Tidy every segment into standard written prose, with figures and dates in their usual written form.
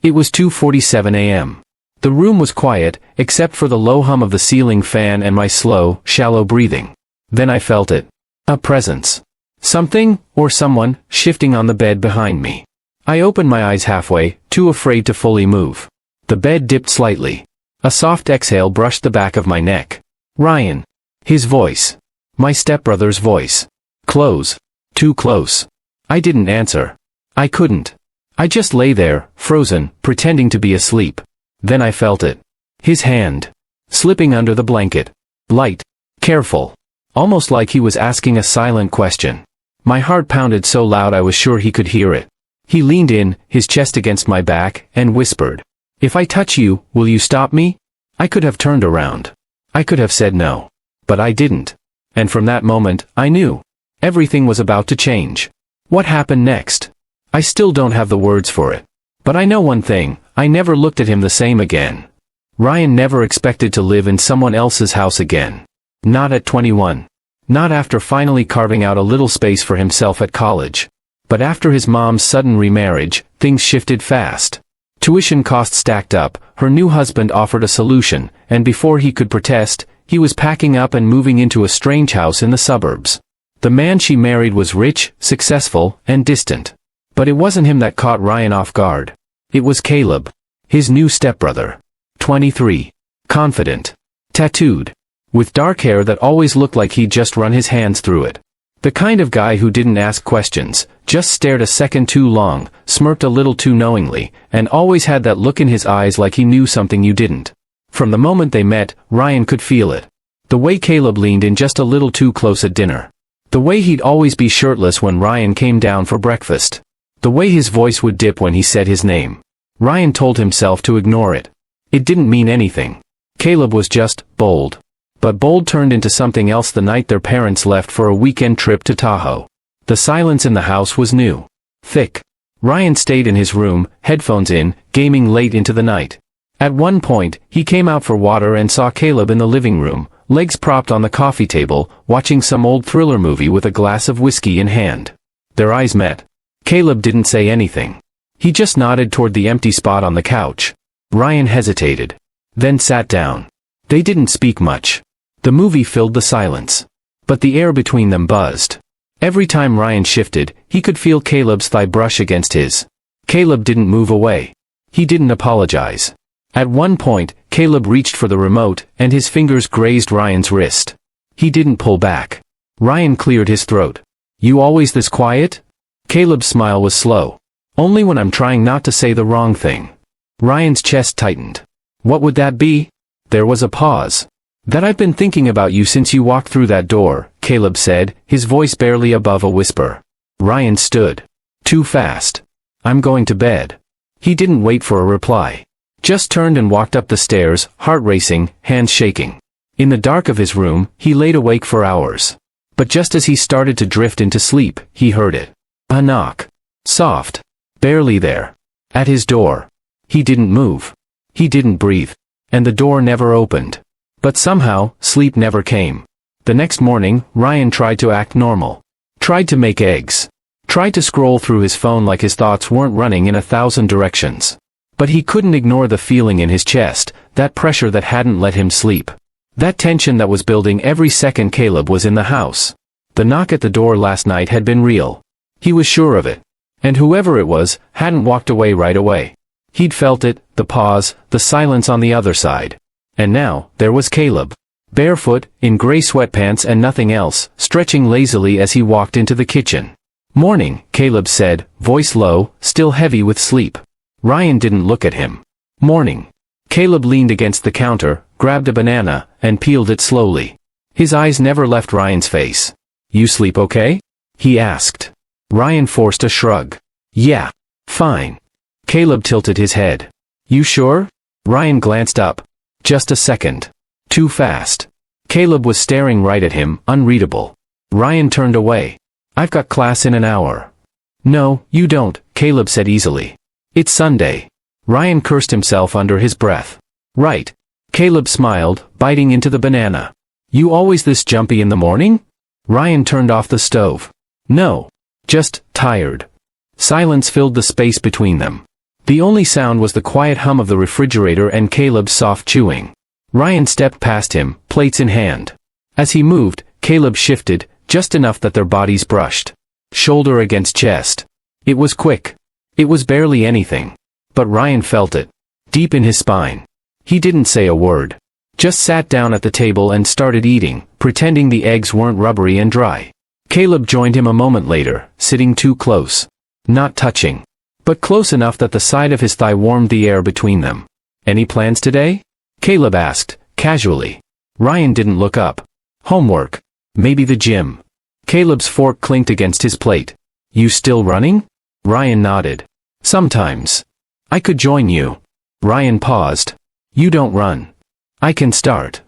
It was 2:47 a.m. The room was quiet, except for the low hum of the ceiling fan and my slow, shallow breathing. Then I felt it. A presence. Something, or someone, shifting on the bed behind me. I opened my eyes halfway, too afraid to fully move. The bed dipped slightly. A soft exhale brushed the back of my neck. Ryan. His voice. My stepbrother's voice. Close. Too close. I didn't answer. I couldn't. I just lay there, frozen, pretending to be asleep. Then I felt it. His hand. Slipping under the blanket. Light. Careful. Almost like he was asking a silent question. My heart pounded so loud I was sure he could hear it. He leaned in, his chest against my back, and whispered, "If I touch you, will you stop me?" I could have turned around. I could have said no. But I didn't. And from that moment, I knew. Everything was about to change. What happened next? I still don't have the words for it. But I know one thing, I never looked at him the same again. Ryan never expected to live in someone else's house again. Not at 21. Not after finally carving out a little space for himself at college. But after his mom's sudden remarriage, things shifted fast. Tuition costs stacked up, her new husband offered a solution, and before he could protest, he was packing up and moving into a strange house in the suburbs. The man she married was rich, successful, and distant. But it wasn't him that caught Ryan off guard. It was Caleb. His new stepbrother. 23. Confident. Tattooed. With dark hair that always looked like he'd just run his hands through it. The kind of guy who didn't ask questions, just stared a second too long, smirked a little too knowingly, and always had that look in his eyes like he knew something you didn't. From the moment they met, Ryan could feel it. The way Caleb leaned in just a little too close at dinner. The way he'd always be shirtless when Ryan came down for breakfast. The way his voice would dip when he said his name. Ryan told himself to ignore it. It didn't mean anything. Caleb was just bold. But bold turned into something else the night their parents left for a weekend trip to Tahoe. The silence in the house was new. Thick. Ryan stayed in his room, headphones in, gaming late into the night. At one point, he came out for water and saw Caleb in the living room, legs propped on the coffee table, watching some old thriller movie with a glass of whiskey in hand. Their eyes met. Caleb didn't say anything. He just nodded toward the empty spot on the couch. Ryan hesitated. Then sat down. They didn't speak much. The movie filled the silence. But the air between them buzzed. Every time Ryan shifted, he could feel Caleb's thigh brush against his. Caleb didn't move away. He didn't apologize. At one point, Caleb reached for the remote, and his fingers grazed Ryan's wrist. He didn't pull back. Ryan cleared his throat. "You always this quiet?" Caleb's smile was slow. "Only when I'm trying not to say the wrong thing." Ryan's chest tightened. "What would that be?" There was a pause. "That I've been thinking about you since you walked through that door," Caleb said, his voice barely above a whisper. Ryan stood. "Too fast. I'm going to bed." He didn't wait for a reply. Just turned and walked up the stairs, heart racing, hands shaking. In the dark of his room, he laid awake for hours. But just as he started to drift into sleep, he heard it. A knock. Soft. Barely there. At his door. He didn't move. He didn't breathe. And the door never opened. But somehow, sleep never came. The next morning, Ryan tried to act normal. Tried to make eggs. Tried to scroll through his phone like his thoughts weren't running in 1,000 directions. But he couldn't ignore the feeling in his chest, that pressure that hadn't let him sleep. That tension that was building every second Caleb was in the house. The knock at the door last night had been real. He was sure of it. And whoever it was, hadn't walked away right away. He'd felt it, the pause, the silence on the other side. And now, there was Caleb. Barefoot, in gray sweatpants and nothing else, stretching lazily as he walked into the kitchen. "Morning," Caleb said, voice low, still heavy with sleep. Ryan didn't look at him. "Morning." Caleb leaned against the counter, grabbed a banana, and peeled it slowly. His eyes never left Ryan's face. "You sleep okay?" he asked. Ryan forced a shrug. "Yeah. Fine." Caleb tilted his head. "You sure?" Ryan glanced up. "Just a second." Too fast. Caleb was staring right at him, unreadable. Ryan turned away. "I've got class in an hour." "No, you don't," Caleb said easily. "It's Sunday." Ryan cursed himself under his breath. "Right." Caleb smiled, biting into the banana. "You always this jumpy in the morning?" Ryan turned off the stove. "No. Just tired." Silence filled the space between them. The only sound was the quiet hum of the refrigerator and Caleb's soft chewing. Ryan stepped past him, plates in hand. As he moved, Caleb shifted, just enough that their bodies brushed. Shoulder against chest. It was quick. It was barely anything. But Ryan felt it. Deep in his spine. He didn't say a word. Just sat down at the table and started eating, pretending the eggs weren't rubbery and dry. Caleb joined him a moment later, sitting too close. Not touching. But close enough that the side of his thigh warmed the air between them. Any plans today? Caleb asked, casually. Ryan didn't look up. Homework. Maybe the gym. Caleb's fork clinked against his plate. You still running? Ryan nodded. Sometimes. I could join you. Ryan paused. You don't run. I can start.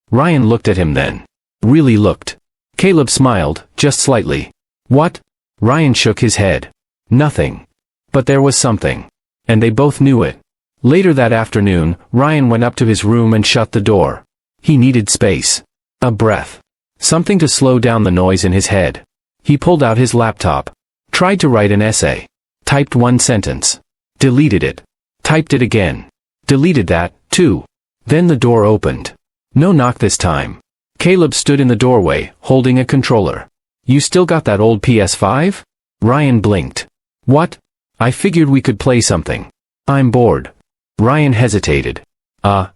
Ryan looked at him then. Really looked. Caleb smiled, just slightly. What? Ryan shook his head. Nothing. But there was something. And they both knew it. Later that afternoon, Ryan went up to his room and shut the door. He needed space. A breath. Something to slow down the noise in his head. He pulled out his laptop. Tried to write an essay. Typed one sentence. Deleted it. Typed it again. Deleted that, too. Then the door opened. No knock this time. Caleb stood in the doorway, holding a controller. You still got that old PS5? Ryan blinked. What? I figured we could play something. I'm bored. Ryan hesitated.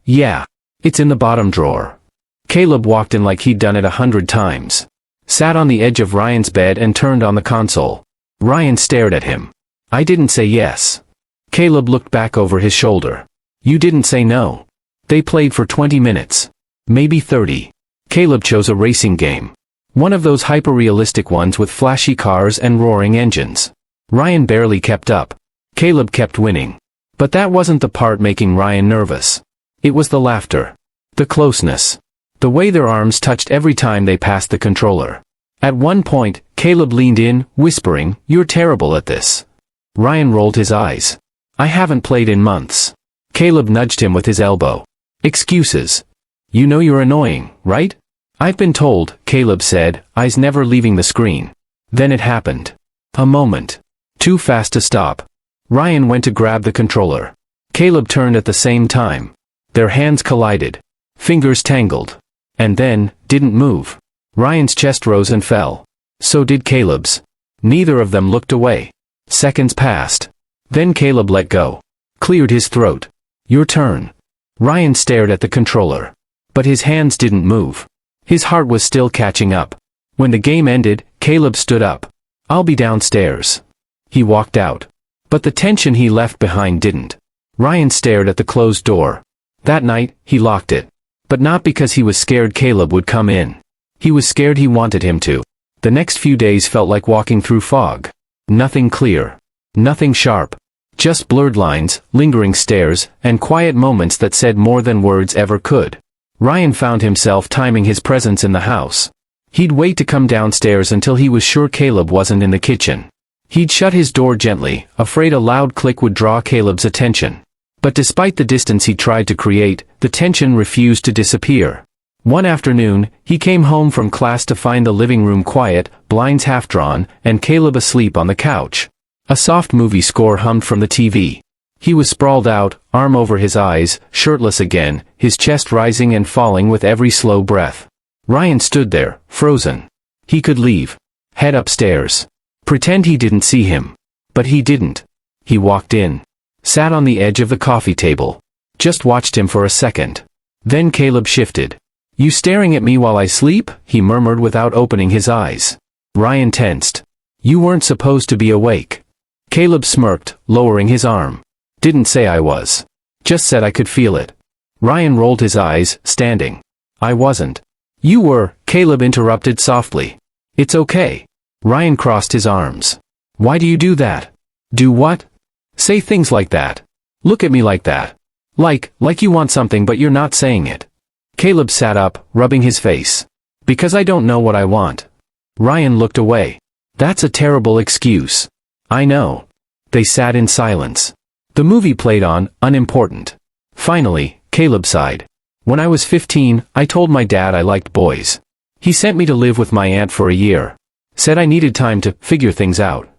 Yeah. It's in the bottom drawer. Caleb walked in like he'd done it 100 times. Sat on the edge of Ryan's bed and turned on the console. Ryan stared at him. I didn't say yes. Caleb looked back over his shoulder. You didn't say no. They played for 20 minutes. Maybe 30. Caleb chose a racing game. One of those hyper-realistic ones with flashy cars and roaring engines. Ryan barely kept up. Caleb kept winning. But that wasn't the part making Ryan nervous. It was the laughter. The closeness. The way their arms touched every time they passed the controller. At one point, Caleb leaned in, whispering, You're terrible at this. Ryan rolled his eyes. I haven't played in months. Caleb nudged him with his elbow. Excuses. You know you're annoying, right? I've been told, Caleb said, eyes never leaving the screen. Then it happened. A moment. Too fast to stop. Ryan went to grab the controller. Caleb turned at the same time. Their hands collided. Fingers tangled. And then, didn't move. Ryan's chest rose and fell. So did Caleb's. Neither of them looked away. Seconds passed. Then Caleb let go. Cleared his throat. Your turn. Ryan stared at the controller. But his hands didn't move. His heart was still catching up. When the game ended, Caleb stood up. I'll be downstairs. He walked out. But the tension he left behind didn't. Ryan stared at the closed door. That night, he locked it. But not because he was scared Caleb would come in. He was scared he wanted him to. The next few days felt like walking through fog. Nothing clear. Nothing sharp. Just blurred lines, lingering stares, and quiet moments that said more than words ever could. Ryan found himself timing his presence in the house. He'd wait to come downstairs until he was sure Caleb wasn't in the kitchen. He'd shut his door gently, afraid a loud click would draw Caleb's attention. But despite the distance he tried to create, the tension refused to disappear. One afternoon, he came home from class to find the living room quiet, blinds half drawn, and Caleb asleep on the couch. A soft movie score hummed from the TV. He was sprawled out, arm over his eyes, shirtless again, his chest rising and falling with every slow breath. Ryan stood there, frozen. He could leave. Head upstairs. Pretend he didn't see him. But he didn't. He walked in. Sat on the edge of the coffee table. Just watched him for a second. Then Caleb shifted. You staring at me while I sleep? He murmured without opening his eyes. Ryan tensed. You weren't supposed to be awake. Caleb smirked, lowering his arm. Didn't say I was. Just said I could feel it. Ryan rolled his eyes, standing. I wasn't. You were, Caleb interrupted softly. It's okay. Ryan crossed his arms. Why do you do that? Do what? Say things like that. Look at me like that. Like you want something but you're not saying it. Caleb sat up, rubbing his face. Because I don't know what I want. Ryan looked away. That's a terrible excuse. I know. They sat in silence. The movie played on, unimportant. Finally, Caleb sighed. When I was 15, I told my dad I liked boys. He sent me to live with my aunt for a year. Said I needed time to figure things out.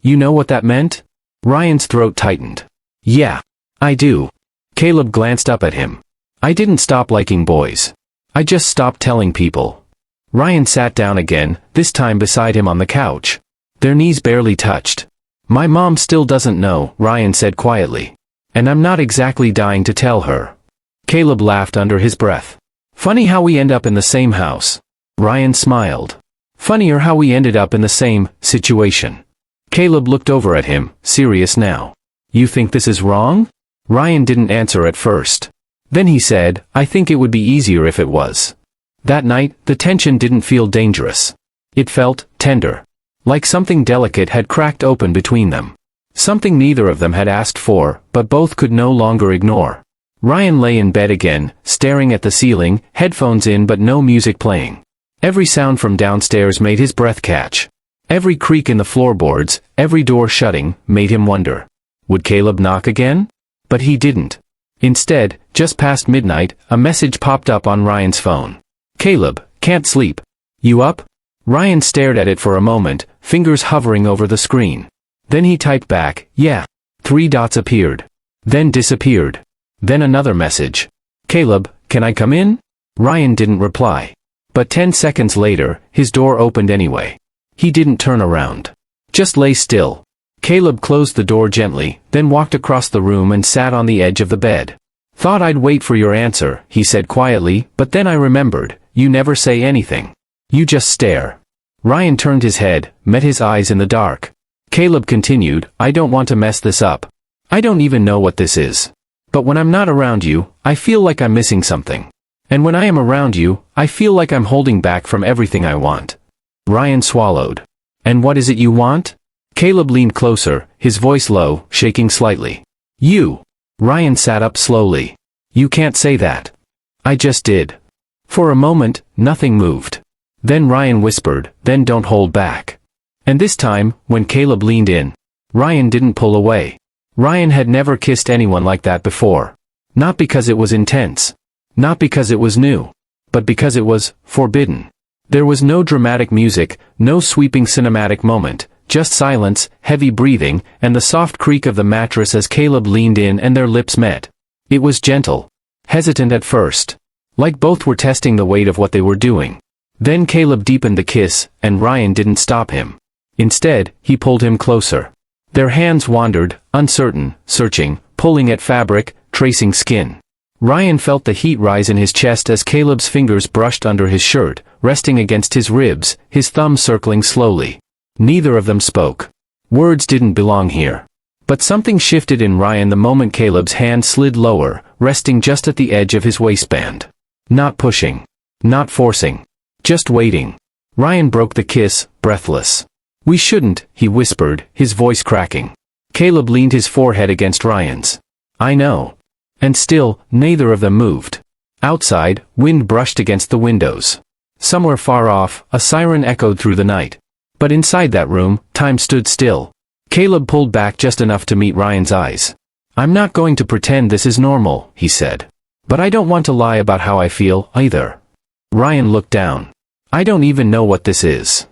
You know what that meant? Ryan's throat tightened. Yeah. I do. Caleb glanced up at him. I didn't stop liking boys. I just stopped telling people. Ryan sat down again, this time beside him on the couch. Their knees barely touched. My mom still doesn't know, Ryan said quietly. And I'm not exactly dying to tell her. Caleb laughed under his breath. Funny how we end up in the same house. Ryan smiled. Funnier how we ended up in the same situation. Caleb looked over at him, serious now. You think this is wrong? Ryan didn't answer at first. Then he said, I think it would be easier if it was. That night, the tension didn't feel dangerous. It felt tender. Like something delicate had cracked open between them. Something neither of them had asked for, but both could no longer ignore. Ryan lay in bed again, staring at the ceiling, headphones in but no music playing. Every sound from downstairs made his breath catch. Every creak in the floorboards, every door shutting, made him wonder. Would Caleb knock again? But he didn't. Instead, just past midnight, a message popped up on Ryan's phone. Caleb, can't sleep. You up? Ryan stared at it for a moment, fingers hovering over the screen. Then he typed back, yeah. 3 dots appeared. Then disappeared. Then another message. Caleb, can I come in? Ryan didn't reply. But 10 seconds later, his door opened anyway. He didn't turn around. Just lay still. Caleb closed the door gently, then walked across the room and sat on the edge of the bed. Thought I'd wait for your answer, he said quietly, but then I remembered, you never say anything. You just stare. Ryan turned his head, met his eyes in the dark. Caleb continued, I don't want to mess this up. I don't even know what this is. But when I'm not around you, I feel like I'm missing something. And when I am around you, I feel like I'm holding back from everything I want. Ryan swallowed. And what is it you want? Caleb leaned closer, his voice low, shaking slightly. You. Ryan sat up slowly. You can't say that. I just did. For a moment, nothing moved. Then Ryan whispered, then don't hold back. And this time, when Caleb leaned in, Ryan didn't pull away. Ryan had never kissed anyone like that before. Not because it was intense. Not because it was new. But because it was forbidden. There was no dramatic music, no sweeping cinematic moment. Just silence, heavy breathing, and the soft creak of the mattress as Caleb leaned in and their lips met. It was gentle. Hesitant at first. Like both were testing the weight of what they were doing. Then Caleb deepened the kiss, and Ryan didn't stop him. Instead, he pulled him closer. Their hands wandered, uncertain, searching, pulling at fabric, tracing skin. Ryan felt the heat rise in his chest as Caleb's fingers brushed under his shirt, resting against his ribs, his thumb circling slowly. Neither of them spoke. Words didn't belong here. But something shifted in Ryan the moment Caleb's hand slid lower, resting just at the edge of his waistband. Not pushing. Not forcing. Just waiting. Ryan broke the kiss, breathless. We shouldn't, he whispered, his voice cracking. Caleb leaned his forehead against Ryan's. I know. And still, neither of them moved. Outside, wind brushed against the windows. Somewhere far off, a siren echoed through the night. But inside that room, time stood still. Caleb pulled back just enough to meet Ryan's eyes. I'm not going to pretend this is normal, he said. But I don't want to lie about how I feel, either. Ryan looked down. I don't even know what this is.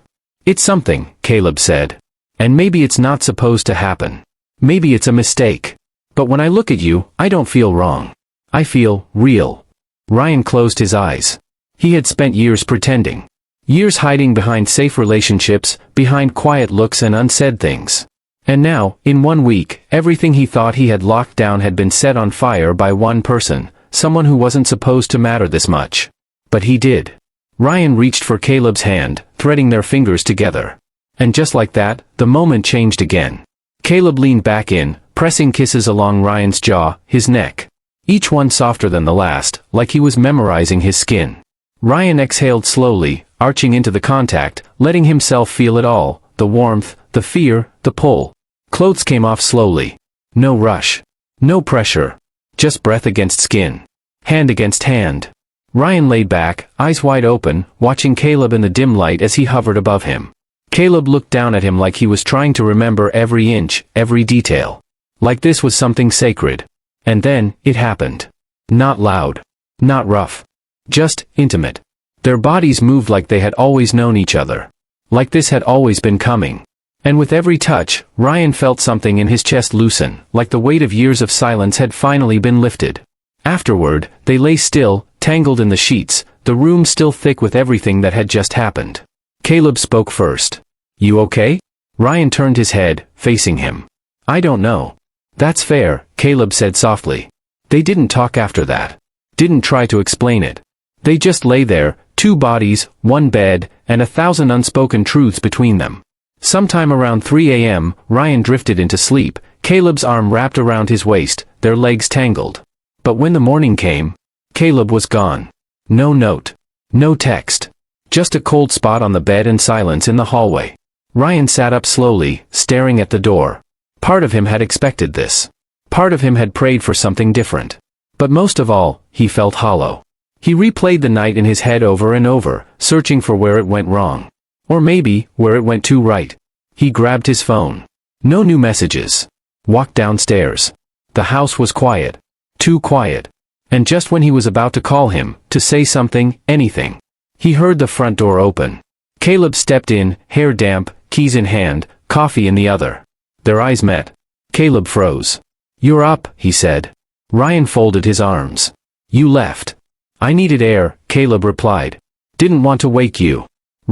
It's something, Caleb said. And maybe it's not supposed to happen. Maybe it's a mistake. But when I look at you, I don't feel wrong. I feel real. Ryan closed his eyes. He had spent years pretending. Years hiding behind safe relationships, behind quiet looks and unsaid things. And now, in 1 week, everything he thought he had locked down had been set on fire by one person, someone who wasn't supposed to matter this much. But he did. Ryan reached for Caleb's hand, threading their fingers together. And just like that, the moment changed again. Caleb leaned back in, pressing kisses along Ryan's jaw, his neck. Each one softer than the last, like he was memorizing his skin. Ryan exhaled slowly, arching into the contact, letting himself feel it all, the warmth, the fear, the pull. Clothes came off slowly. No rush. No pressure. Just breath against skin. Hand against hand. Ryan laid back, eyes wide open, watching Caleb in the dim light as he hovered above him. Caleb looked down at him like he was trying to remember every inch, every detail. Like this was something sacred. And then, it happened. Not loud. Not rough. Just intimate. Their bodies moved like they had always known each other. Like this had always been coming. And with every touch, Ryan felt something in his chest loosen, like the weight of years of silence had finally been lifted. Afterward, they lay still, tangled in the sheets, the room still thick with everything that had just happened. Caleb spoke first. "You okay?" Ryan turned his head, facing him. "I don't know." "That's fair," Caleb said softly. They didn't talk after that. Didn't try to explain it. They just lay there, two bodies, one bed, and 1,000 unspoken truths between them. Sometime around 3 a.m., Ryan drifted into sleep, Caleb's arm wrapped around his waist, their legs tangled. But when the morning came, Caleb was gone. No note. No text. Just a cold spot on the bed and silence in the hallway. Ryan sat up slowly, staring at the door. Part of him had expected this. Part of him had prayed for something different. But most of all, he felt hollow. He replayed the night in his head over and over, searching for where it went wrong. Or maybe, where it went too right. He grabbed his phone. No new messages. Walked downstairs. The house was quiet. Too quiet. And just when he was about to call him, to say something, anything, he heard the front door open. Caleb stepped in, hair damp, keys in hand, coffee in the other. Their eyes met. Caleb froze. "You're up," he said. Ryan folded his arms. "You left." "I needed air," Caleb replied. "Didn't want to wake you."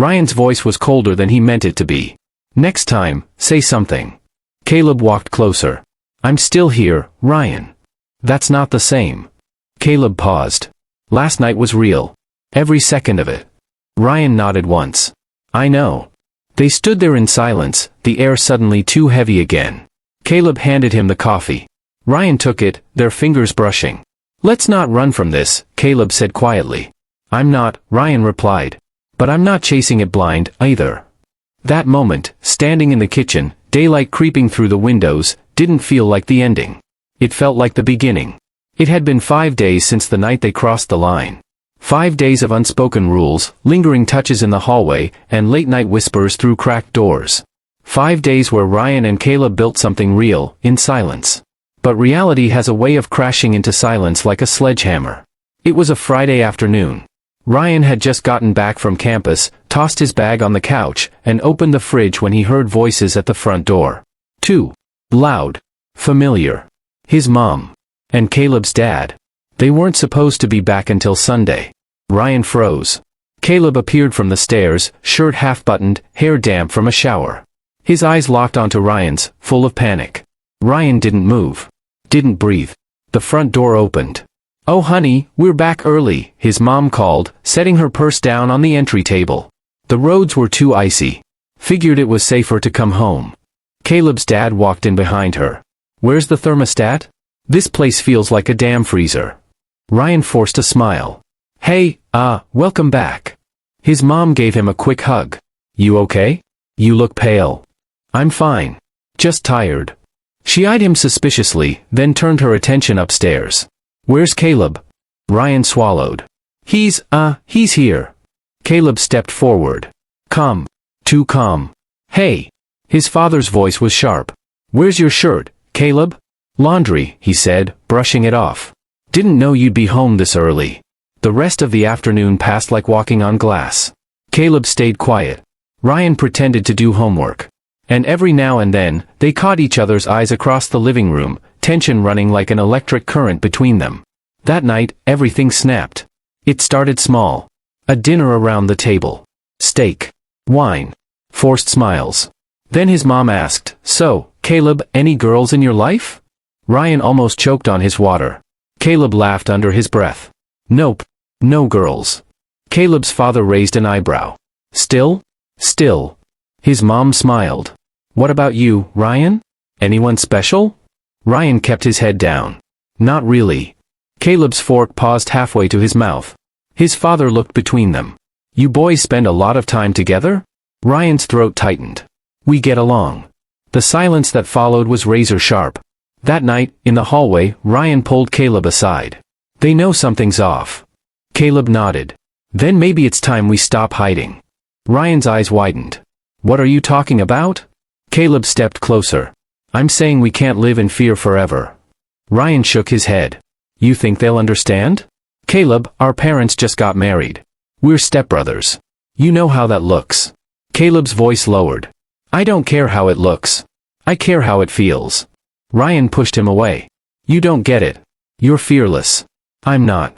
Ryan's voice was colder than he meant it to be. "Next time, say something." Caleb walked closer. "I'm still here, Ryan." "That's not the same." Caleb paused. "Last night was real. Every second of it." Ryan nodded once. "I know." They stood there in silence, the air suddenly too heavy again. Caleb handed him the coffee. Ryan took it, their fingers brushing. "Let's not run from this," Caleb said quietly. "I'm not," Ryan replied. "But I'm not chasing it blind, either." That moment, standing in the kitchen, daylight creeping through the windows, didn't feel like the ending. It felt like the beginning. It had been 5 days since the night they crossed the line. 5 days of unspoken rules, lingering touches in the hallway, and late-night whispers through cracked doors. 5 days where Ryan and Caleb built something real, in silence. But reality has a way of crashing into silence like a sledgehammer. It was a Friday afternoon. Ryan had just gotten back from campus, tossed his bag on the couch, and opened the fridge when he heard voices at the front door. Two. Loud. Familiar. His mom. And Caleb's dad. They weren't supposed to be back until Sunday. Ryan froze. Caleb appeared from the stairs, shirt half-buttoned, hair damp from a shower. His eyes locked onto Ryan's, full of panic. Ryan didn't move. Didn't breathe. The front door opened. "Oh honey, we're back early," his mom called, setting her purse down on the entry table. The roads were too icy. Figured it was safer to come home. Caleb's dad walked in behind her. "Where's the thermostat? This place feels like a damn freezer." Ryan forced a smile. "Hey, welcome back." His mom gave him a quick hug. "You okay? You look pale." "I'm fine. Just tired." She eyed him suspiciously, then turned her attention upstairs. "Where's Caleb?" Ryan swallowed. He's here." Caleb stepped forward. "Calm. Too calm." "Hey." His father's voice was sharp. "Where's your shirt, Caleb?" "Laundry," he said, brushing it off. "Didn't know you'd be home this early." The rest of the afternoon passed like walking on glass. Caleb stayed quiet. Ryan pretended to do homework. And every now and then, they caught each other's eyes across the living room, tension running like an electric current between them. That night, everything snapped. It started small. A dinner around the table. Steak. Wine. Forced smiles. Then his mom asked, "So, Caleb, any girls in your life?" Ryan almost choked on his water. Caleb laughed under his breath. "Nope. No girls." Caleb's father raised an eyebrow. "Still?" "Still." His mom smiled. "What about you, Ryan? Anyone special?" Ryan kept his head down. "Not really." Caleb's fork paused halfway to his mouth. His father looked between them. "You boys spend a lot of time together?" Ryan's throat tightened. "We get along." The silence that followed was razor sharp. That night, in the hallway, Ryan pulled Caleb aside. "They know something's off." Caleb nodded. "Then maybe it's time we stop hiding." Ryan's eyes widened. "What are you talking about?" Caleb stepped closer. "I'm saying we can't live in fear forever." Ryan shook his head. "You think they'll understand?" "Caleb, our parents just got married. We're stepbrothers. You know how that looks." Caleb's voice lowered. I don't care how it looks. I care how it feels. Ryan pushed him away. You don't get it. You're fearless. I'm not.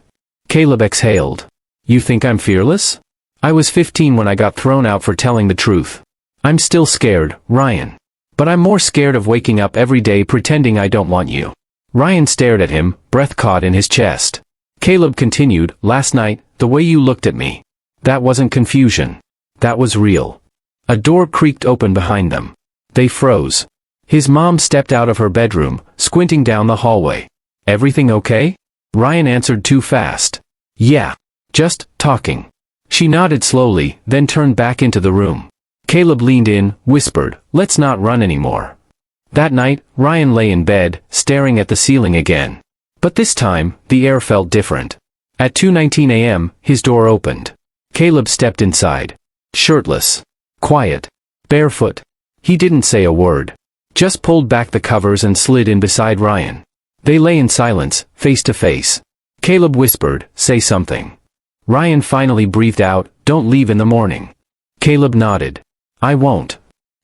Caleb exhaled. You think I'm fearless? I was 15 when I got thrown out for telling the truth. I'm still scared, Ryan. But I'm more scared of waking up every day pretending I don't want you. Ryan stared at him, breath caught in his chest. Caleb continued, last night, the way you looked at me. That wasn't confusion. That was real. A door creaked open behind them. They froze. His mom stepped out of her bedroom, squinting down the hallway. Everything okay? Ryan answered too fast. Yeah. Just talking. She nodded slowly, then turned back into the room. Caleb leaned in, whispered, let's not run anymore. That night, Ryan lay in bed, staring at the ceiling again. But this time, the air felt different. At 2:19 a.m., his door opened. Caleb stepped inside. Shirtless. Quiet. Barefoot. He didn't say a word. Just pulled back the covers and slid in beside Ryan. They lay in silence, face to face. Caleb whispered, say something. Ryan finally breathed out, don't leave in the morning. Caleb nodded. I won't.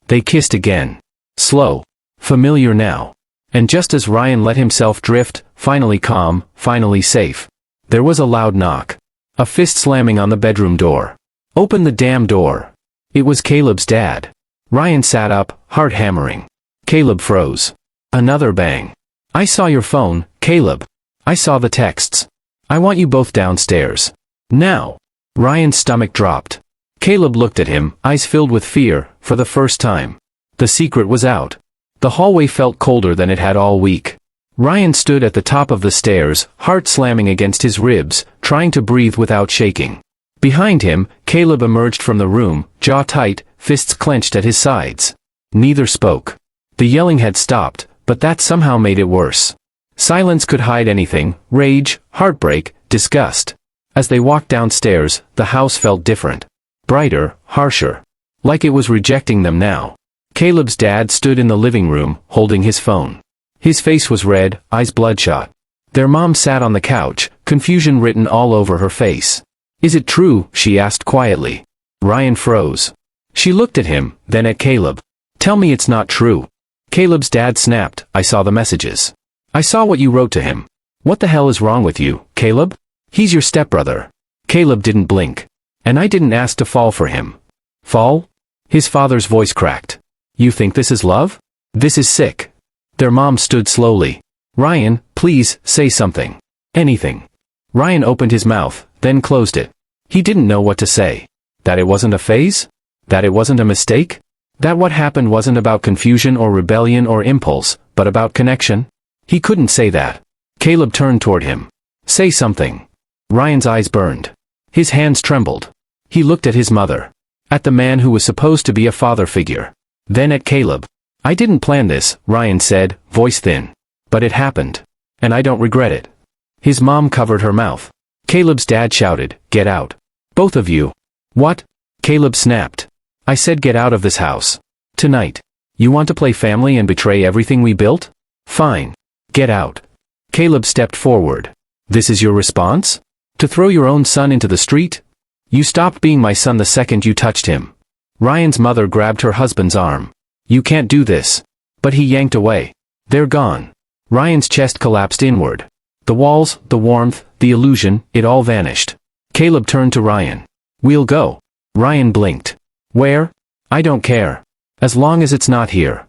They kissed again. Slow. Familiar now. And just as Ryan let himself drift, finally calm, finally safe, there was a loud knock. A fist slamming on the bedroom door. Open the damn door. It was Caleb's dad. Ryan sat up, heart hammering. Caleb froze. Another bang. I saw your phone, Caleb. I saw the texts. I want you both downstairs. Now. Ryan's stomach dropped. Caleb looked at him, eyes filled with fear, for the first time. The secret was out. The hallway felt colder than it had all week. Ryan stood at the top of the stairs, heart slamming against his ribs, trying to breathe without shaking. Behind him, Caleb emerged from the room, jaw tight, fists clenched at his sides. Neither spoke. The yelling had stopped, but that somehow made it worse. Silence could hide anything, rage, heartbreak, disgust. As they walked downstairs, the house felt different. Brighter, harsher. Like it was rejecting them now. Caleb's dad stood in the living room, holding his phone. His face was red, eyes bloodshot. Their mom sat on the couch, confusion written all over her face. Is it true? She asked quietly. Ryan froze. She looked at him, then at Caleb. Tell me it's not true. Caleb's dad snapped, I saw the messages. I saw what you wrote to him. What the hell is wrong with you, Caleb? He's your stepbrother. Caleb didn't blink. And I didn't ask to fall for him. Fall? His father's voice cracked. You think this is love? This is sick. Their mom stood slowly. Ryan, please, say something. Anything. Ryan opened his mouth, then closed it. He didn't know what to say. That it wasn't a phase? That it wasn't a mistake? That what happened wasn't about confusion or rebellion or impulse, but about connection? He couldn't say that. Caleb turned toward him. Say something. Ryan's eyes burned. His hands trembled. He looked at his mother. At the man who was supposed to be a father figure. Then at Caleb. I didn't plan this, Ryan said, voice thin. But it happened. And I don't regret it. His mom covered her mouth. Caleb's dad shouted, get out. Both of you. What? Caleb snapped. I said get out of this house. Tonight. You want to play family and betray everything we built? Fine. Get out. Caleb stepped forward. This is your response? To throw your own son into the street? You stopped being my son the second you touched him. Ryan's mother grabbed her husband's arm. You can't do this. But he yanked away. They're gone. Ryan's chest collapsed inward. The walls, the warmth, the illusion, it all vanished. Caleb turned to Ryan. We'll go. Ryan blinked. Where? I don't care. As long as it's not here.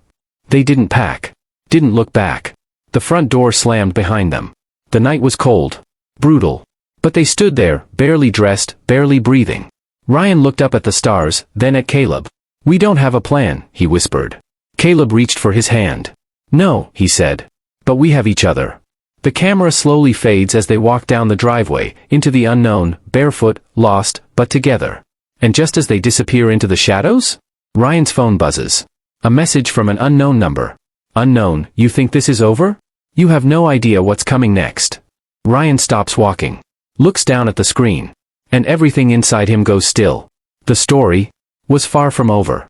They didn't pack. Didn't look back. The front door slammed behind them. The night was cold. Brutal. But they stood there, barely dressed, barely breathing. Ryan looked up at the stars, then at Caleb. We don't have a plan, he whispered. Caleb reached for his hand. No, he said. But we have each other. The camera slowly fades as they walk down the driveway, into the unknown, barefoot, lost, but together. And just as they disappear into the shadows? Ryan's phone buzzes. A message from an unknown number. Unknown, you think this is over? You have no idea what's coming next. Ryan stops walking. Looks down at the screen. And everything inside him goes still. The story was far from over.